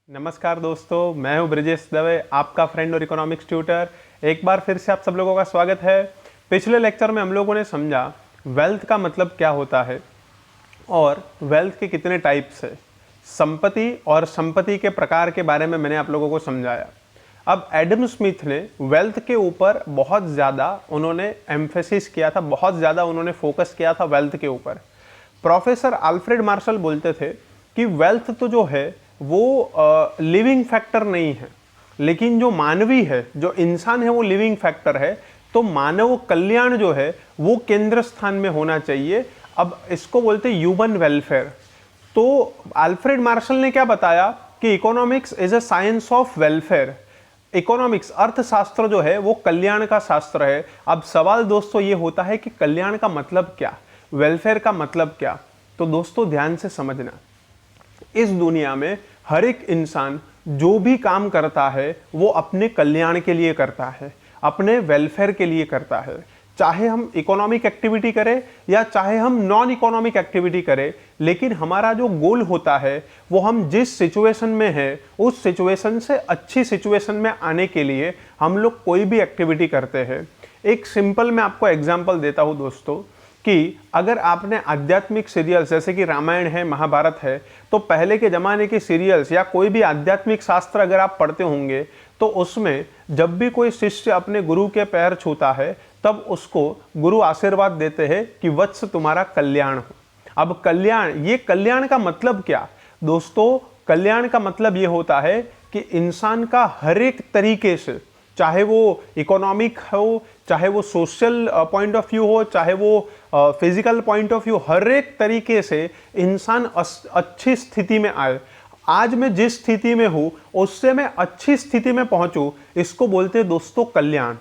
नमस्कार दोस्तों, मैं हूं ब्रिजेश दवे, आपका फ्रेंड और इकोनॉमिक्स ट्यूटर। एक बार फिर से आप सब लोगों का स्वागत है। पिछले लेक्चर में हम लोगों ने समझा वेल्थ का मतलब क्या होता है और वेल्थ के कितने टाइप्स है। संपत्ति और संपत्ति के प्रकार के बारे में मैंने आप लोगों को समझाया। अब एडम स्मिथ ने वेल्थ के ऊपर बहुत ज़्यादा उन्होंने एम्फेसिस किया था, बहुत ज़्यादा उन्होंने फोकस किया था वेल्थ के ऊपर। प्रोफेसर अल्फ्रेड मार्शल बोलते थे कि वेल्थ तो जो है वो लिविंग फैक्टर नहीं है, लेकिन जो मानवी है, जो इंसान है, वो लिविंग फैक्टर है। तो मानव कल्याण जो है वो केंद्र स्थान में होना चाहिए। अब इसको बोलते हैं ह्यूमन वेलफेयर। तो अल्फ्रेड मार्शल ने क्या बताया कि economics is a science of welfare. Economics, अर्थशास्त्र जो है वो कल्याण का शास्त्र है। अब सवाल दोस्तों ये होता है कि कल्याण का मतलब क्या, वेलफेयर का मतलब क्या। तो दोस्तों ध्यान से समझना, इस दुनिया में हर एक इंसान जो भी काम करता है वो अपने कल्याण के लिए करता है, अपने वेलफेयर के लिए करता है। चाहे हम इकोनॉमिक एक्टिविटी करें या चाहे हम नॉन इकोनॉमिक एक्टिविटी करें, लेकिन हमारा जो गोल होता है वो हम जिस सिचुएशन में है उस सिचुएशन से अच्छी सिचुएशन में आने के लिए हम लोग कोई भी एक्टिविटी करते हैं। एक सिंपल मैं आपको एग्जांपल देता हूं दोस्तों कि अगर आपने आध्यात्मिक सीरियल्स जैसे कि रामायण है, महाभारत है, तो पहले के ज़माने के सीरियल्स या कोई भी आध्यात्मिक शास्त्र अगर आप पढ़ते होंगे तो उसमें जब भी कोई शिष्य अपने गुरु के पैर छूता है तब उसको गुरु आशीर्वाद देते हैं कि वत्स तुम्हारा कल्याण हो। अब कल्याण, ये कल्याण का मतलब क्या दोस्तों? कल्याण का मतलब ये होता है कि इंसान का हर एक तरीके से, चाहे वो इकोनॉमिक हो, चाहे वो सोशल पॉइंट ऑफ व्यू हो, चाहे वो फिजिकल पॉइंट ऑफ व्यू, हर एक तरीके से इंसान अच्छी स्थिति में आए। आज मैं जिस स्थिति में हूं उससे मैं अच्छी स्थिति में पहुंचूं, इसको बोलते हैं दोस्तों कल्याण।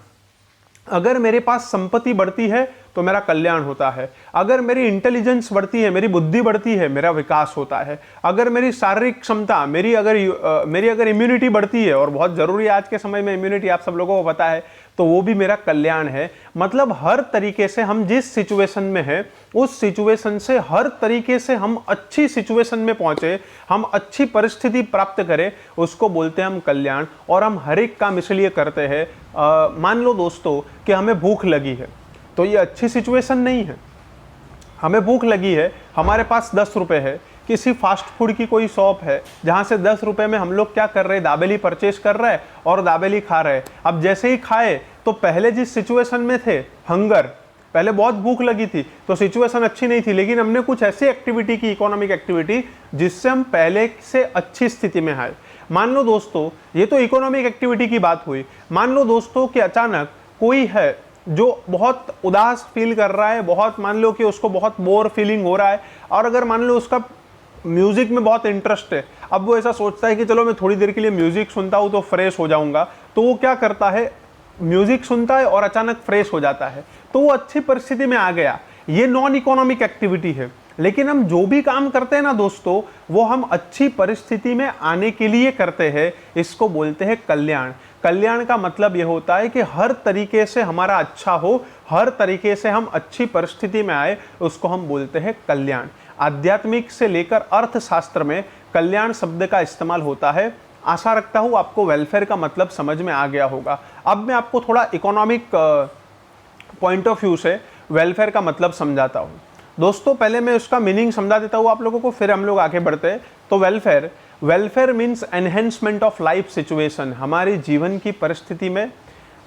अगर मेरे पास संपत्ति बढ़ती है तो मेरा कल्याण होता है। अगर मेरी इंटेलिजेंस बढ़ती है, मेरी बुद्धि बढ़ती है, मेरा विकास होता है। अगर मेरी शारीरिक क्षमता, मेरी अगर इम्यूनिटी बढ़ती है, और बहुत जरूरी है आज के समय में इम्यूनिटी, आप सब लोगों को पता है, तो वो भी मेरा कल्याण है। मतलब हर तरीके से हम जिस सिचुएशन में हैं उस सिचुएशन से हर तरीके से हम अच्छी सिचुएशन में पहुंचे, हम अच्छी परिस्थिति प्राप्त करें, उसको बोलते हैं हम कल्याण। और हम हर एक काम इसलिए करते हैं। मान लो दोस्तों कि हमें भूख लगी है, तो ये अच्छी सिचुएशन नहीं है। हमें भूख लगी है, हमारे पास 10 रुपए है, किसी फास्ट फूड की कोई शॉप है जहां से 10 रुपए में हम लोग क्या कर रहे हैं, दाबेली परचेज कर रहे हैं और दाबेली खा रहे हैं। अब जैसे ही खाए तो पहले जिस सिचुएशन में थे, हंगर, पहले बहुत भूख लगी थी तो सिचुएशन अच्छी नहीं थी, लेकिन हमने कुछ ऐसी एक्टिविटी की, इकोनॉमिक एक्टिविटी, जिससे हम पहले से अच्छी स्थिति में आए। मान लो दोस्तों, ये तो इकोनॉमिक एक्टिविटी की बात हुई। मान लो दोस्तों कि अचानक कोई है जो बहुत उदास फील कर रहा है, बहुत, मान लो कि उसको बहुत बोर फीलिंग हो रहा है, और अगर मान लो उसका म्यूजिक में बहुत इंटरेस्ट है, अब वो ऐसा सोचता है कि चलो मैं थोड़ी देर के लिए म्यूजिक सुनता हूँ तो फ्रेश हो जाऊंगा, तो वो क्या करता है, म्यूजिक सुनता है और अचानक फ्रेश हो जाता है, तो वो अच्छी परिस्थिति में आ गया। ये नॉन इकोनॉमिक एक्टिविटी है। लेकिन हम जो भी काम करते हैं ना दोस्तों, वो हम अच्छी परिस्थिति में आने के लिए करते हैं, इसको बोलते हैं कल्याण। कल्याण का मतलब यह होता है कि हर तरीके से हमारा अच्छा हो, हर तरीके से हम अच्छी परिस्थिति में आए, उसको हम बोलते हैं कल्याण। आध्यात्मिक से लेकर अर्थशास्त्र में कल्याण शब्द का इस्तेमाल होता है। आशा रखता हूं आपको वेलफेयर का मतलब समझ में आ गया होगा। अब मैं आपको थोड़ा इकोनॉमिक पॉइंट ऑफ व्यू से वेलफेयर का मतलब समझाता हूं। दोस्तों पहले मैं उसका मीनिंग समझा देता हूं आप लोगों को, फिर हम लोग आगे बढ़ते हैं। तो welfare means enhancement of life situation, हमारी जीवन की परिस्थिति में,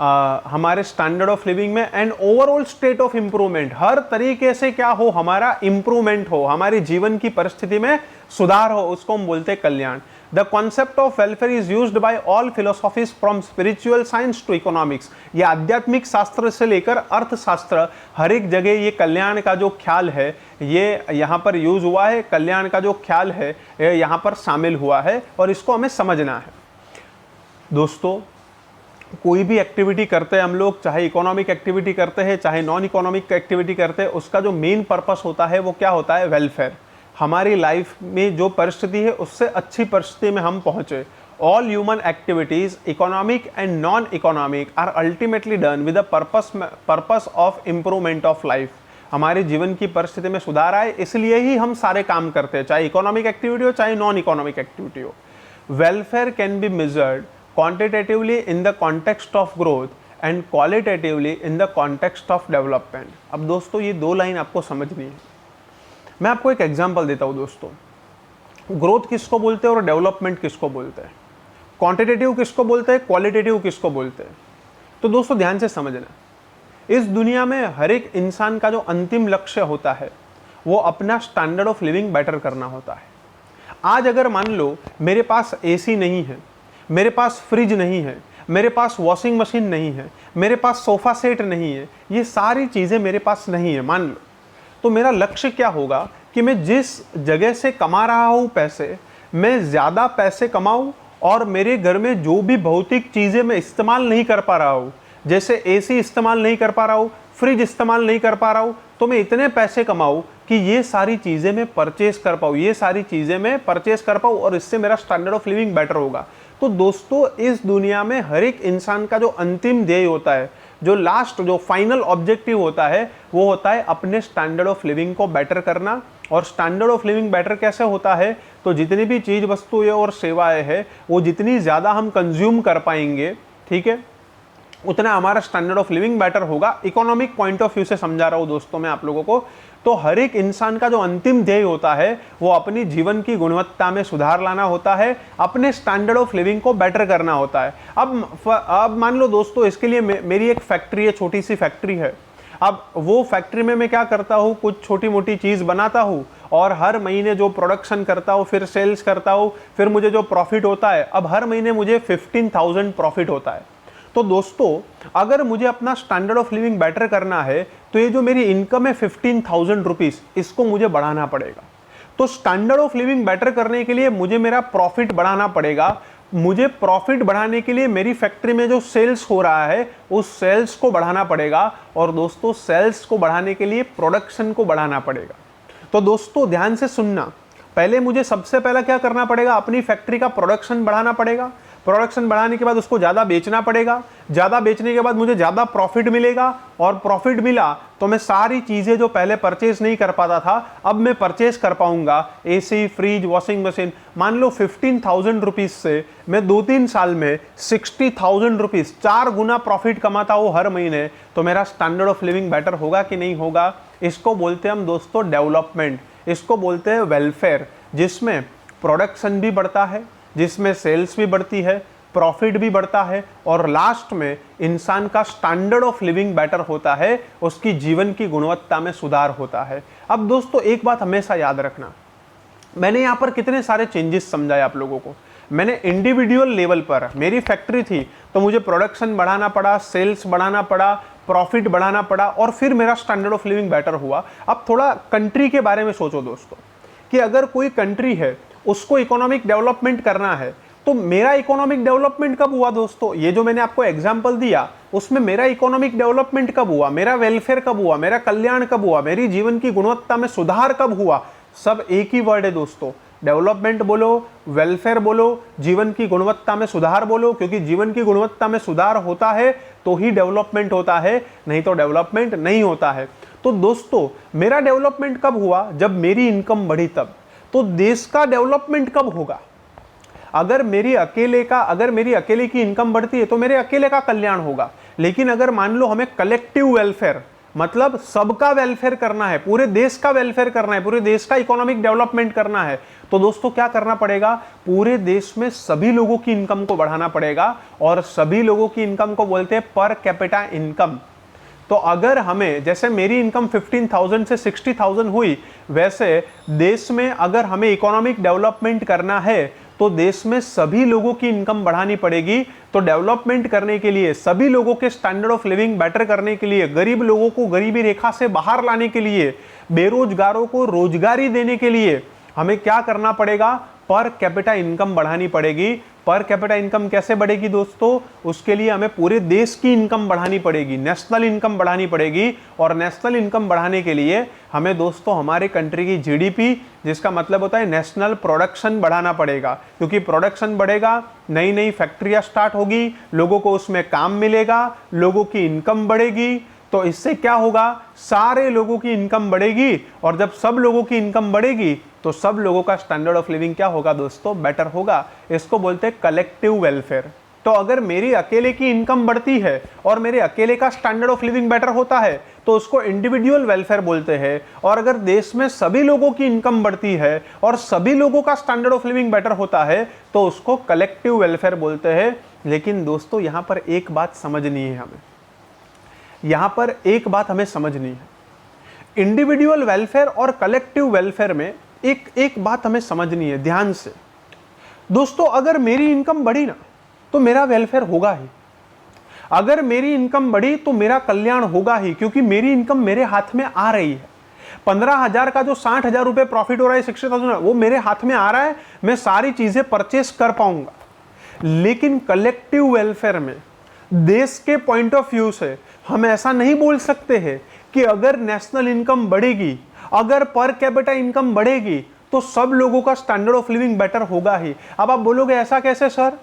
हमारे स्टैंडर्ड ऑफ लिविंग में, and overall state of improvement, हर तरीके से क्या हो, हमारा इंप्रूवमेंट हो, हमारी जीवन की परिस्थिति में सुधार हो, उसको हम बोलते हैं कल्याण। The concept of welfare is used by all philosophies from spiritual science to economics. ये आध्यात्मिक शास्त्र से लेकर अर्थशास्त्र, हर एक जगह ये कल्याण का जो ख्याल है ये यहाँ पर यूज हुआ है, कल्याण का जो ख्याल है यहाँ पर शामिल हुआ है, और इसको हमें समझना है। दोस्तों कोई भी एक्टिविटी करते हैं हम लोग, चाहे इकोनॉमिक एक्टिविटी करते हैं चाहे नॉन इकोनॉमिक एक्टिविटी करते हैं, उसका जो मेन पर्पस होता है वो क्या होता है, वेलफेयर। हमारी लाइफ में जो परिस्थिति है उससे अच्छी परिस्थिति में हम पहुंचे। All human activities, economic and non economic, are ultimately done with the purpose of improvement of life. हमारे जीवन की परिस्थिति में सुधार आए, इसलिए ही हम सारे काम करते हैं, चाहे इकोनॉमिक एक्टिविटी हो चाहे नॉन इकोनॉमिक एक्टिविटी हो। Welfare can be measured quantitatively in the context of growth and qualitatively in the context of development. अब दोस्तों ये दो लाइन आपको समझनी है। मैं आपको एक एग्जांपल देता हूँ दोस्तों, ग्रोथ किसको बोलते हैं और डेवलपमेंट किसको बोलते हैं, क्वांटिटेटिव किसको बोलते हैं, क्वालिटेटिव किसको बोलते हैं। तो दोस्तों ध्यान से समझना, इस दुनिया में हर एक इंसान का जो अंतिम लक्ष्य होता है वो अपना स्टैंडर्ड ऑफ लिविंग बेटर करना होता है। आज अगर मान लो मेरे पास एसी नहीं है, मेरे पास फ्रिज नहीं है, मेरे पास वॉशिंग मशीन नहीं है, मेरे पास सोफा सेट नहीं है, ये सारी चीज़ें मेरे पास नहीं है मान लो, तो मेरा लक्ष्य क्या होगा कि मैं जिस जगह से कमा रहा हूँ पैसे, मैं ज़्यादा पैसे कमाऊँ और मेरे घर में जो भी भौतिक चीज़ें मैं इस्तेमाल नहीं कर पा रहा हूँ, जैसे एसी इस्तेमाल नहीं कर पा रहा हूँ, फ्रिज इस्तेमाल नहीं कर पा रहा हूँ, तो मैं इतने पैसे कमाऊँ कि ये सारी चीज़ें मैं परचेस कर पाऊँ, ये सारी चीज़ें मैं परचेस कर पाऊँ और इससे मेरा स्टैंडर्ड ऑफ लिविंग बेटर होगा। तो दोस्तों इस दुनिया में हर एक इंसान का जो अंतिम ध्येय होता है, जो लास्ट जो फाइनल ऑब्जेक्टिव होता है, वो होता है अपने स्टैंडर्ड ऑफ लिविंग को बेटर करना। और स्टैंडर्ड ऑफ लिविंग बेटर कैसे होता है, तो जितनी भी चीज़ वस्तुएं और सेवाएं हैं वो जितनी ज़्यादा हम कंज्यूम कर पाएंगे, ठीक है, उतना हमारा स्टैंडर्ड ऑफ लिविंग बेटर होगा। इकोनॉमिक पॉइंट ऑफ व्यू से समझा रहा हूँ दोस्तों मैं आप लोगों को। तो हर एक इंसान का जो अंतिम ध्येय होता है वो अपनी जीवन की गुणवत्ता में सुधार लाना होता है, अपने स्टैंडर्ड ऑफ लिविंग को बेटर करना होता है। अब मान लो दोस्तों, इसके लिए मेरी एक फैक्ट्री है, छोटी सी फैक्ट्री है। अब वो फैक्ट्री में मैं क्या करता हूँ, कुछ छोटी मोटी चीज़ बनाता हूँ और हर महीने जो प्रोडक्शन करता हूँ, फिर सेल्स करता हूँ, फिर मुझे जो प्रॉफिट होता है, अब हर महीने मुझे 15,000 प्रॉफिट होता है। तो दोस्तों अगर मुझे अपना स्टैंडर्ड ऑफ लिविंग बेटर करना है तो ये जो मेरी इनकम है 15,000 रुपीज़, इसको मुझे बढ़ाना पड़ेगा। तो स्टैंडर्ड ऑफ लिविंग बेटर करने के लिए मुझे मेरा प्रॉफिट बढ़ाना पड़ेगा। मुझे प्रॉफिट बढ़ाने के लिए मेरी फैक्ट्री में जो सेल्स हो रहा है उस सेल्स को बढ़ाना पड़ेगा और दोस्तों सेल्स को बढ़ाने के लिए प्रोडक्शन को बढ़ाना पड़ेगा। तो दोस्तों ध्यान से सुनना, पहले मुझे सबसे पहला क्या करना पड़ेगा, अपनी फैक्ट्री का प्रोडक्शन बढ़ाना पड़ेगा। प्रोडक्शन बढ़ाने के बाद उसको ज़्यादा बेचना पड़ेगा, ज़्यादा बेचने के बाद मुझे ज़्यादा प्रॉफिट मिलेगा और प्रॉफिट मिला तो मैं सारी चीज़ें जो पहले परचेज नहीं कर पाता था अब मैं परचेज कर पाऊंगा। AC, fridge, washing machine. मान लो 15,000 रुपीज़ से मैं 2-3 साल में 60,000 रुपीज़, 4 गुना प्रॉफिट कमाता हूँ हर महीने, तो मेरा स्टैंडर्ड ऑफ लिविंग बेटर होगा कि नहीं होगा। इसको बोलते हैं हम दोस्तों डेवलपमेंट, इसको बोलते हैं वेलफेयर, जिसमें प्रोडक्शन भी बढ़ता है, जिसमें सेल्स भी बढ़ती है, प्रॉफिट भी बढ़ता है और लास्ट में इंसान का स्टैंडर्ड ऑफ लिविंग बेटर होता है, उसकी जीवन की गुणवत्ता में सुधार होता है। अब दोस्तों एक बात हमेशा याद रखना, मैंने यहाँ पर कितने सारे चेंजेस समझाए आप लोगों को। मैंने इंडिविजुअल लेवल पर, मेरी फैक्ट्री थी तो मुझे प्रोडक्शन बढ़ाना पड़ा, सेल्स बढ़ाना पड़ा, प्रॉफिट बढ़ाना पड़ा और फिर मेरा स्टैंडर्ड ऑफ लिविंग बेटर हुआ। अब थोड़ा कंट्री के बारे में सोचो दोस्तों, कि अगर कोई कंट्री है उसको इकोनॉमिक डेवलपमेंट करना है तो मेरा इकोनॉमिक डेवलपमेंट कब हुआ दोस्तों, ये जो मैंने आपको एग्जांपल दिया उसमें मेरा इकोनॉमिक डेवलपमेंट कब हुआ, मेरा वेलफेयर कब हुआ, मेरा कल्याण कब हुआ, मेरी जीवन की गुणवत्ता में सुधार कब हुआ। सब एक ही वर्ड है दोस्तों, डेवलपमेंट बोलो, वेलफेयर बोलो, जीवन की गुणवत्ता में सुधार बोलो, क्योंकि जीवन की गुणवत्ता में सुधार होता है तो ही डेवलपमेंट होता है, नहीं तो डेवलपमेंट नहीं होता है। तो दोस्तों मेरा डेवलपमेंट कब हुआ, जब मेरी इनकम बढ़ी तब। तो देश का डेवलपमेंट कब होगा, अगर मेरी अकेले की इनकम बढ़ती है तो मेरे अकेले का कल्याण होगा। लेकिन अगर मान लो हमें कलेक्टिव वेलफेयर, मतलब सबका वेलफेयर करना है, पूरे देश का वेलफेयर करना है, पूरे देश का इकोनॉमिक डेवलपमेंट करना है, तो दोस्तों क्या करना पड़ेगा, पूरे देश में सभी लोगों की इनकम को बढ़ाना पड़ेगा और सभी लोगों की इनकम को बोलते हैं पर कैपिटा इनकम। तो अगर हमें, जैसे मेरी इनकम 15,000 से 60,000 हुई, वैसे देश में अगर हमें इकोनॉमिक डेवलपमेंट करना है तो देश में सभी लोगों की इनकम बढ़ानी पड़ेगी। तो डेवलपमेंट करने के लिए, सभी लोगों के स्टैंडर्ड ऑफ लिविंग बेटर करने के लिए, गरीब लोगों को गरीबी रेखा से बाहर लाने के लिए, बेरोजगारों को रोजगारी देने के लिए हमें क्या करना पड़ेगा, पर कैपिटा इनकम बढ़ानी पड़ेगी। पर कैपिटा इनकम कैसे बढ़ेगी दोस्तों, उसके लिए हमें पूरे देश की इनकम बढ़ानी पड़ेगी, नेशनल इनकम बढ़ानी पड़ेगी। और नेशनल इनकम बढ़ाने के लिए हमें दोस्तों हमारे कंट्री की जीडीपी, जिसका मतलब होता है नेशनल प्रोडक्शन, बढ़ाना पड़ेगा। क्योंकि प्रोडक्शन बढ़ेगा, नई नई फैक्ट्रियां स्टार्ट होगी, लोगों को उसमें काम मिलेगा, लोगों की इनकम बढ़ेगी। तो इससे क्या होगा, सारे लोगों की इनकम बढ़ेगी और जब सब लोगों की इनकम बढ़ेगी तो सब लोगों का स्टैंडर्ड ऑफ लिविंग क्या होगा दोस्तों, बेटर होगा। इसको बोलते हैं कलेक्टिव वेलफेयर। तो अगर मेरी अकेले की इनकम बढ़ती है और मेरे अकेले का स्टैंडर्ड ऑफ लिविंग बेटर होता है तो उसको इंडिविजुअल वेलफेयर बोलते हैं। और अगर देश में सभी लोगों की इनकम बढ़ती है और सभी लोगों का स्टैंडर्ड ऑफ लिविंग बेटर होता है तो उसको कलेक्टिव वेलफेयर बोलते हैं। लेकिन दोस्तों यहां पर एक बात समझनी है हमें, यहां पर एक बात हमें समझनी है, इंडिविजुअल वेलफेयर और कलेक्टिव वेलफेयर में एक बात हमें समझनी है ध्यान से। दोस्तों अगर मेरी इनकम बढ़ी ना तो मेरा वेलफेयर होगा ही, अगर मेरी इनकम बढ़ी तो मेरा कल्याण होगा ही, क्योंकि मेरी इनकम मेरे हाथ में आ रही है। 15,000 का जो 60,000 रुपए प्रॉफिट हो रहा है, 60,000 वो मेरे हाथ में आ रहा है, मैं सारी चीजें परचेस कर पाऊंगा। लेकिन कलेक्टिव वेलफेयर में देश के पॉइंट ऑफ व्यू से हम ऐसा नहीं बोल सकते हैं कि अगर नेशनल इनकम बढ़ेगी, अगर पर कैपिटा इनकम बढ़ेगी तो सब लोगों का स्टैंडर्ड ऑफ लिविंग बेटर होगा ही। अब आप बोलोगे ऐसा कैसे सर,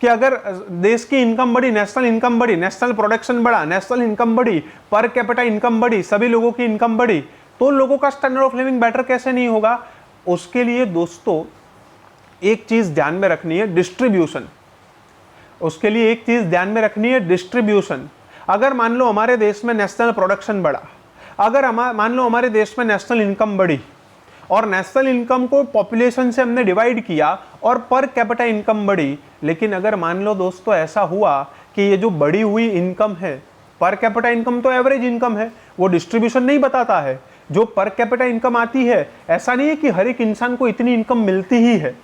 कि अगर देश की इनकम बढ़ी, नेशनल इनकम बढ़ी, नेशनल प्रोडक्शन बढ़ा, नेशनल इनकम बढ़ी, पर कैपिटा इनकम बढ़ी, सभी लोगों की इनकम बढ़ी, तो लोगों का स्टैंडर्ड ऑफ लिविंग बेटर कैसे नहीं होगा? उसके लिए दोस्तों एक चीज ध्यान में रखनी है, डिस्ट्रीब्यूशन। उसके लिए एक चीज ध्यान में रखनी है, डिस्ट्रीब्यूशन। अगर मान लो हमारे देश में नेशनल प्रोडक्शन बढ़ा, अगर मान लो हमारे देश में नेशनल इनकम बढ़ी और नेशनल इनकम को पॉपुलेशन से हमने डिवाइड किया और पर कैपिटा इनकम बढ़ी, लेकिन अगर मान लो दोस्तों ऐसा हुआ कि ये जो बढ़ी हुई इनकम है, पर कैपिटा इनकम तो एवरेज इनकम है, वो डिस्ट्रीब्यूशन नहीं बताता है। जो पर कैपिटा इनकम आती है, ऐसा नहीं है कि हर एक इंसान को इतनी इनकम मिलती ही है।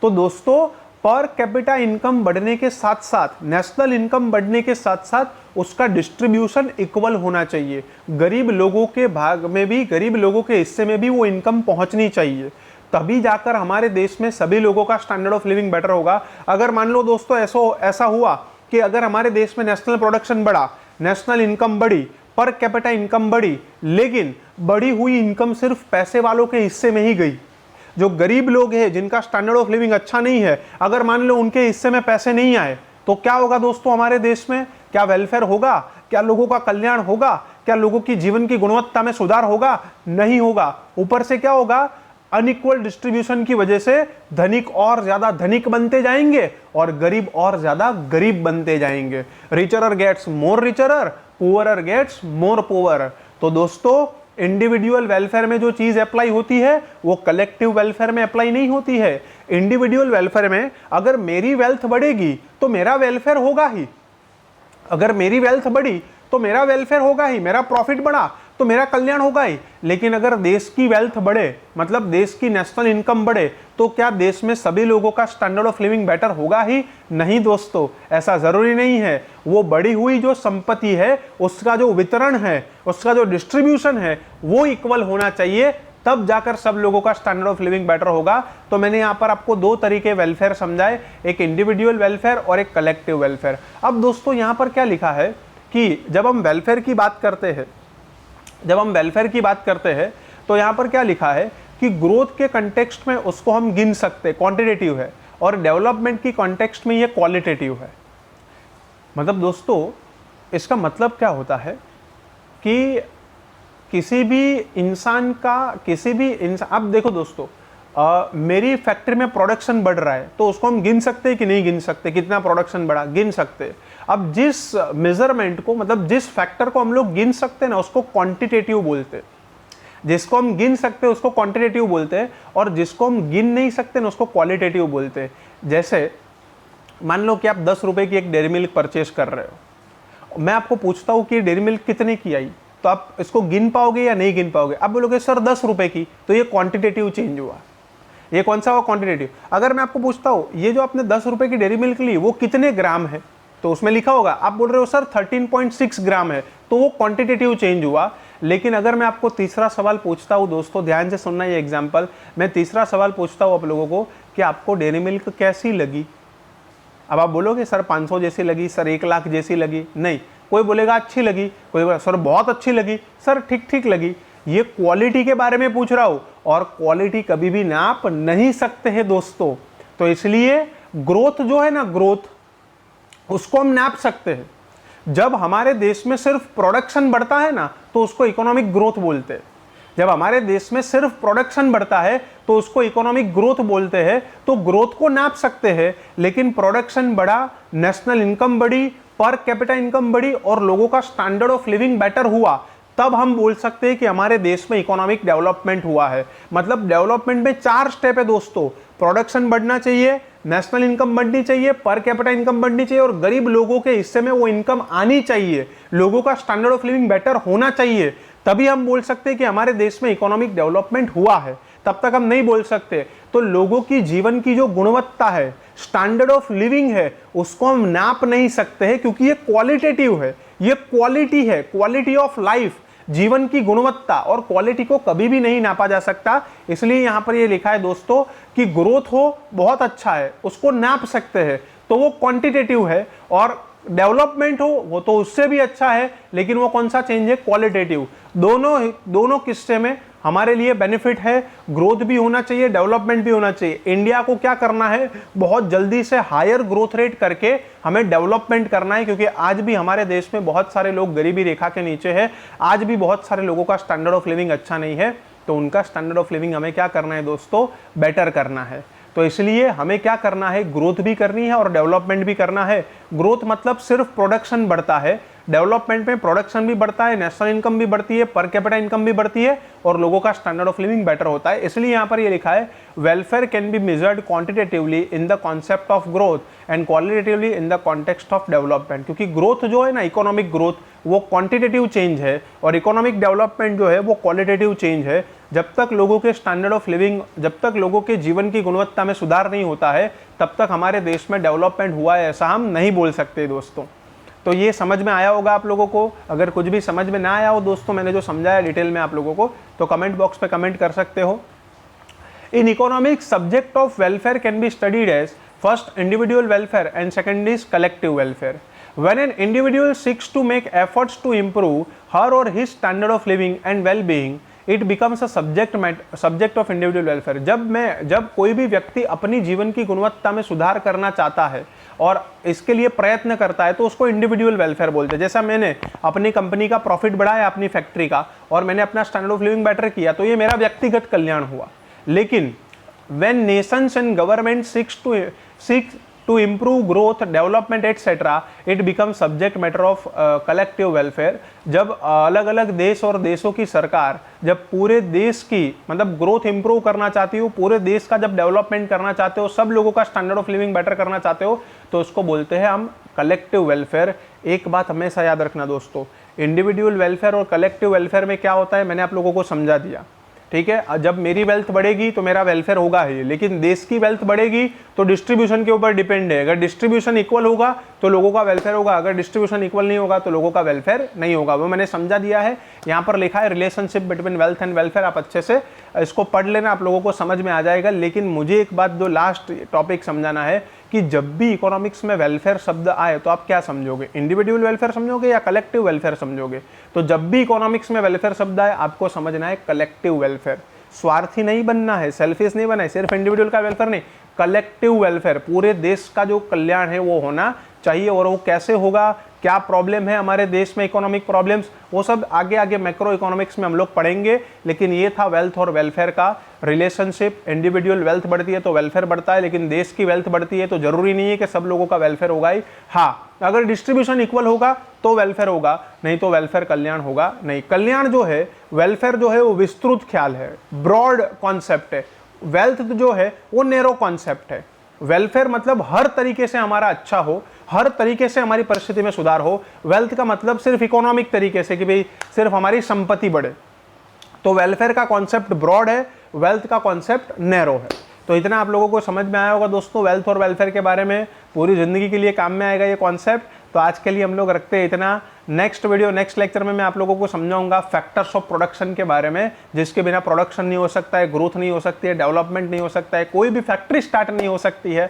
तो दोस्तों पर कैपिटा इनकम बढ़ने के साथ साथ, नेशनल इनकम बढ़ने के साथ साथ उसका डिस्ट्रीब्यूशन इक्वल होना चाहिए। गरीब लोगों के भाग में भी, गरीब लोगों के हिस्से में भी वो इनकम पहुंचनी चाहिए, तभी जाकर हमारे देश में सभी लोगों का स्टैंडर्ड ऑफ लिविंग बेटर होगा। अगर मान लो दोस्तों ऐसा हुआ कि अगर हमारे देश में नेशनल प्रोडक्शन बढ़ा, नेशनल इनकम बढ़ी, पर कैपिटा इनकम बढ़ी, लेकिन बढ़ी हुई इनकम सिर्फ पैसे वालों के हिस्से में ही गई, जो गरीब लोग हैं जिनका स्टैंडर्ड ऑफ लिविंग अच्छा नहीं है, अगर मान लो उनके हिस्से में पैसे नहीं आए, तो क्या होगा दोस्तों हमारे देश में? क्या वेलफेयर होगा? क्या लोगों का कल्याण होगा? क्या लोगों की जीवन की गुणवत्ता में सुधार होगा? नहीं होगा। ऊपर से क्या होगा? अनइक्वल डिस्ट्रीब्यूशन की वजह से धनिक और ज्यादा धनिक बनते जाएंगे और गरीब और ज्यादा गरीब बनते जाएंगे। Richer gets more richer, poorer gets more poor. तो दोस्तों इंडिविजुअल वेलफेयर में जो चीज अप्लाई होती है वो कलेक्टिव वेलफेयर में अप्लाई नहीं होती है। इंडिविजुअल वेलफेयर में अगर मेरी वेल्थ बढ़ेगी तो मेरा वेलफेयर होगा ही, अगर मेरी वेल्थ बढ़ी तो मेरा वेलफेयर होगा ही, मेरा प्रॉफिट बढ़ा तो मेरा कल्याण होगा ही। लेकिन अगर देश की वेल्थ बढ़े, मतलब देश की नेशनल इनकम बढ़े, तो क्या देश में सभी लोगों का स्टैंडर्ड ऑफ लिविंग बेटर होगा ही? नहीं दोस्तों, ऐसा जरूरी नहीं है। वो बढ़ी हुई जो संपत्ति है, उसका जो वितरण है, उसका जो डिस्ट्रीब्यूशन है, वो इक्वल होना चाहिए, तब जाकर सब लोगों का स्टैंडर्ड ऑफ लिविंग बेटर होगा। तो मैंने यहाँ पर आपको दो तरीके वेलफेयर समझाए, एक इंडिविजुअल वेलफेयर और एक कलेक्टिव वेलफेयर। अब दोस्तों यहाँ पर क्या लिखा है कि जब हम वेलफेयर की बात करते हैं, तो यहाँ पर क्या लिखा है कि ग्रोथ के कंटेक्स्ट में उसको हम गिन सकते, क्वांटिटेटिव है, और डेवलपमेंट की कॉन्टेक्स्ट में ये क्वालिटेटिव है। मतलब दोस्तों इसका मतलब क्या होता है कि किसी भी इंसान अब देखो दोस्तों, मेरी फैक्ट्री में प्रोडक्शन बढ़ रहा है तो उसको हम गिन सकते हैं कि नहीं गिन सकते? कितना प्रोडक्शन बढ़ा, गिन सकते हैं। अब जिस मेजरमेंट को, मतलब जिस फैक्टर को हम लोग गिन सकते हैं ना, उसको क्वांटिटेटिव बोलते हैं। जिसको हम गिन सकते हैं उसको क्वांटिटेटिव बोलते हैं, और जिसको हम गिन नहीं सकते ना उसको क्वालिटेटिव बोलते हैं। जैसे मान लो कि आप 10 रुपए की एक डेयरी मिल्क परचेज कर रहे हो, मैं आपको पूछता हूँ कि डेयरी मिल्क कितने की आई, तो आप इसको गिन पाओगे या नहीं गिन पाओगे? आप बोलोगे सर 10 रुपए की, तो ये क्वांटिटेटिव चेंज हुआ। ये कौन सा हुआ? क्वांटिटेटिव। अगर मैं आपको पूछता हूँ ये जो आपने 10 रुपए की डेयरी मिल्क ली वो कितने ग्राम है, तो उसमें लिखा होगा, आप बोल रहे हो सर 13.6 ग्राम है, तो वो क्वांटिटेटिव चेंज हुआ। लेकिन अगर मैं आपको तीसरा सवाल पूछता हूँ, दोस्तों ध्यान से सुनना ये एग्जाम्पल, मैं तीसरा सवाल पूछता हूँ आप लोगों को कि आपको डेयरी मिल्क कैसी लगी? अब आप बोलोगे सर 500 जैसी लगी, सर 1 लाख जैसी लगी। नहीं, कोई बोलेगा अच्छी लगी, कोई बोलेगा सर बहुत अच्छी लगी, सर ठीक ठीक लगी। ये क्वालिटी के बारे में पूछ रहा हूं, और क्वालिटी कभी भी नाप नहीं सकते हैं दोस्तों। तो इसलिए ग्रोथ जो है ना, ग्रोथ उसको हम नाप सकते हैं। जब हमारे देश में सिर्फ प्रोडक्शन बढ़ता है ना, तो उसको इकोनॉमिक ग्रोथ बोलते हैं। जब हमारे देश में सिर्फ प्रोडक्शन बढ़ता है तो उसको इकोनॉमिक ग्रोथ बोलते हैं। तो ग्रोथ को नाप सकते हैं, लेकिन प्रोडक्शन बढ़ा, नेशनल इनकम बढ़ी, पर कैपिटा इनकम बढ़ी और लोगों का स्टैंडर्ड ऑफ लिविंग बेटर हुआ, तब हम बोल सकते हैं कि हमारे देश में इकोनॉमिक डेवलपमेंट हुआ है। मतलब डेवलपमेंट में 4 स्टेप है दोस्तों। प्रोडक्शन बढ़ना चाहिए, नेशनल इनकम बढ़नी चाहिए, पर कैपिटा इनकम बढ़नी चाहिए और गरीब लोगों के हिस्से में वो इनकम आनी चाहिए, लोगों का स्टैंडर्ड ऑफ लिविंग बेटर होना चाहिए, तभी हम बोल सकते हैं कि हमारे देश में इकोनॉमिक डेवलपमेंट हुआ है। तब तक हम नहीं बोल सकते। तो लोगों की जीवन की जो गुणवत्ता है, स्टैंडर्ड ऑफ लिविंग है, उसको हम नाप नहीं सकते हैं, क्योंकि ये क्वालिटेटिव है, ये क्वालिटी है, क्वालिटी ऑफ लाइफ, जीवन की गुणवत्ता, और क्वालिटी को कभी भी नहीं नापा जा सकता। इसलिए यहां पर ये लिखा है दोस्तों कि ग्रोथ हो बहुत अच्छा है, उसको नाप सकते हैं, तो वो क्वांटिटेटिव है, और डेवलपमेंट हो वो तो उससे भी अच्छा है, लेकिन वो कौन सा चेंज है, क्वालिटेटिव। दोनों किस्से में हमारे लिए बेनिफिट है। ग्रोथ भी होना चाहिए, डेवलपमेंट भी होना चाहिए। इंडिया को क्या करना है, बहुत जल्दी से हायर ग्रोथ रेट करके हमें डेवलपमेंट करना है, क्योंकि आज भी हमारे देश में बहुत सारे लोग गरीबी रेखा के नीचे है, आज भी बहुत सारे लोगों का स्टैंडर्ड ऑफ लिविंग अच्छा नहीं है। तो उनका स्टैंडर्ड ऑफ लिविंग हमें क्या करना है दोस्तों, बेटर करना है। तो इसलिए हमें क्या करना है, ग्रोथ भी करनी है और डेवलपमेंट भी करना है। ग्रोथ मतलब सिर्फ प्रोडक्शन बढ़ता है, डेवलपमेंट में प्रोडक्शन भी बढ़ता है, नेशनल इनकम भी बढ़ती है, पर कैपिटा इनकम भी बढ़ती है और लोगों का स्टैंडर्ड ऑफ लिविंग बेटर होता है। इसलिए यहाँ पर ये लिखा है welfare can be measured quantitatively in the concept of growth and qualitatively in the context of development. क्योंकि ग्रोथ जो है ना, इकोनॉमिक ग्रोथ, वो क्वांटिटेटिव चेंज है और इकोनॉमिक डेवलपमेंट जो है वो क्वालिटेटिव चेंज है। जब तक लोगों के स्टैंडर्ड ऑफ लिविंग, जब तक लोगों के जीवन की गुणवत्ता में सुधार नहीं होता है, तब तक हमारे देश में डेवलपमेंट हुआ है ऐसा हम नहीं बोल सकते दोस्तों। तो ये समझ में आया होगा आप लोगों को। अगर कुछ भी समझ में ना आया हो दोस्तों, मैंने जो समझाया डिटेल में आप लोगों को, तो कमेंट बॉक्स पे कमेंट कर सकते हो। In economics subject of welfare can be studied as first individual welfare and second is collective welfare. When an individual seeks to make efforts to improve her or his standard of living and well-being, it becomes a subject of individual welfare। जब कोई भी व्यक्ति अपनी जीवन की गुणवत्ता में सुधार करना चाहता है और इसके लिए प्रयत्न करता है, तो उसको इंडिविजुअल वेलफेयर बोलते हैं। जैसा मैंने अपनी कंपनी का प्रॉफिट बढ़ाया, अपनी फैक्ट्री का, और मैंने अपना स्टैंडर्ड ऑफ लिविंग बेटर किया, तो ये मेरा व्यक्तिगत कल्याण हुआ। लेकिन when nations and government seek to improve growth, development etc, it becomes subject matter of collective welfare। जब अलग अलग देश और देशों की सरकार जब पूरे देश की मतलब ग्रोथ इंप्रूव करना चाहती हो, पूरे देश का जब डेवलपमेंट करना चाहते हो, सब लोगों का स्टैंडर्ड ऑफ लिविंग बेटर करना चाहते हो, तो उसको बोलते हैं हम कलेक्टिव वेलफेयर। एक बात हमेशा याद रखना दोस्तों, इंडिविजुअल वेलफेयर और कलेक्टिव वेलफेयर में क्या होता है मैंने आप लोगों को समझा दिया, ठीक है। जब मेरी वेल्थ बढ़ेगी तो मेरा वेलफेयर होगा ही, लेकिन देश की वेल्थ बढ़ेगी तो डिस्ट्रीब्यूशन के ऊपर डिपेंड है। अगर डिस्ट्रीब्यूशन इक्वल होगा तो लोगों का वेलफेयर होगा, अगर डिस्ट्रीब्यूशन इक्वल नहीं होगा तो लोगों का वेलफेयर नहीं होगा। वो मैंने समझा दिया है। यहाँ पर लिखा है relationship between wealth and welfare, आप अच्छे से इसको पढ़ लेना, आप लोगों को समझ में आ जाएगा। लेकिन मुझे एक बात जो लास्ट टॉपिक समझाना है कि जब भी इकोनॉमिक्स में वेलफेयर शब्द आए तो आप क्या समझोगे, इंडिविजुअल वेलफेयर समझोगे या कलेक्टिव वेलफेयर समझोगे। तो जब भी इकोनॉमिक्स में वेलफेयर शब्द आए आपको समझना है कलेक्टिव वेलफेयर। स्वार्थी नहीं बनना है, सेल्फिश नहीं बनना है, सिर्फ इंडिविजुअल का वेलफेयर नहीं, कलेक्टिव वेलफेयर, पूरे देश का जो कल्याण है वो होना चाहिए। और वो कैसे होगा, क्या प्रॉब्लम है हमारे देश में, इकोनॉमिक प्रॉब्लम्स, वो सब आगे आगे मैक्रो इकोनॉमिक्स में हम लोग पढ़ेंगे। लेकिन ये था वेल्थ और वेलफेयर का रिलेशनशिप। इंडिविजुअल वेल्थ बढ़ती है तो वेलफेयर बढ़ता है, लेकिन देश की वेल्थ बढ़ती है तो जरूरी नहीं है कि सब लोगों का वेलफेयर होगा ही। हाँ, अगर डिस्ट्रीब्यूशन इक्वल होगा तो वेलफेयर होगा, नहीं तो वेलफेयर कल्याण होगा नहीं। कल्याण जो है, वेलफेयर जो है वो विस्तृत ख्याल है, ब्रॉड कॉन्सेप्ट है। वेल्थ जो है वो नैरो कॉन्सेप्ट है। वेलफेयर मतलब हर तरीके से हमारा अच्छा हो, हर तरीके से हमारी परिस्थिति में सुधार हो। वेल्थ का मतलब सिर्फ इकोनॉमिक तरीके से कि भाई सिर्फ हमारी संपत्ति बढ़े। तो वेलफेयर का कॉन्सेप्ट ब्रॉड है, वेल्थ का कॉन्सेप्ट नैरो है। तो इतना आप लोगों को समझ में आया होगा दोस्तों वेल्थ और वेलफेयर के बारे में, पूरी जिंदगी के लिए काम में आएगा ये कॉन्सेप्ट। तो आज के लिए हम लोग रखते हैं इतना। नेक्स्ट वीडियो, नेक्स्ट लेक्चर में मैं आप लोगों को समझाऊंगा फैक्टर्स ऑफ प्रोडक्शन के बारे में, जिसके बिना प्रोडक्शन नहीं हो सकता है, ग्रोथ नहीं हो सकती है, डेवलपमेंट नहीं हो सकता है, कोई भी फैक्ट्री स्टार्ट नहीं हो सकती है।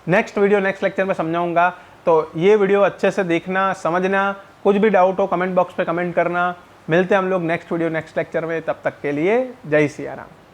नेक्स्ट वीडियो, नेक्स्ट लेक्चर में समझाऊंगा। तो ये वीडियो अच्छे से देखना, समझना। कुछ भी डाउट हो कमेंट बॉक्स पे कमेंट करना। मिलते हैं हम लोग नेक्स्ट वीडियो, नेक्स्ट लेक्चर में। तब तक के लिए जय सिया राम।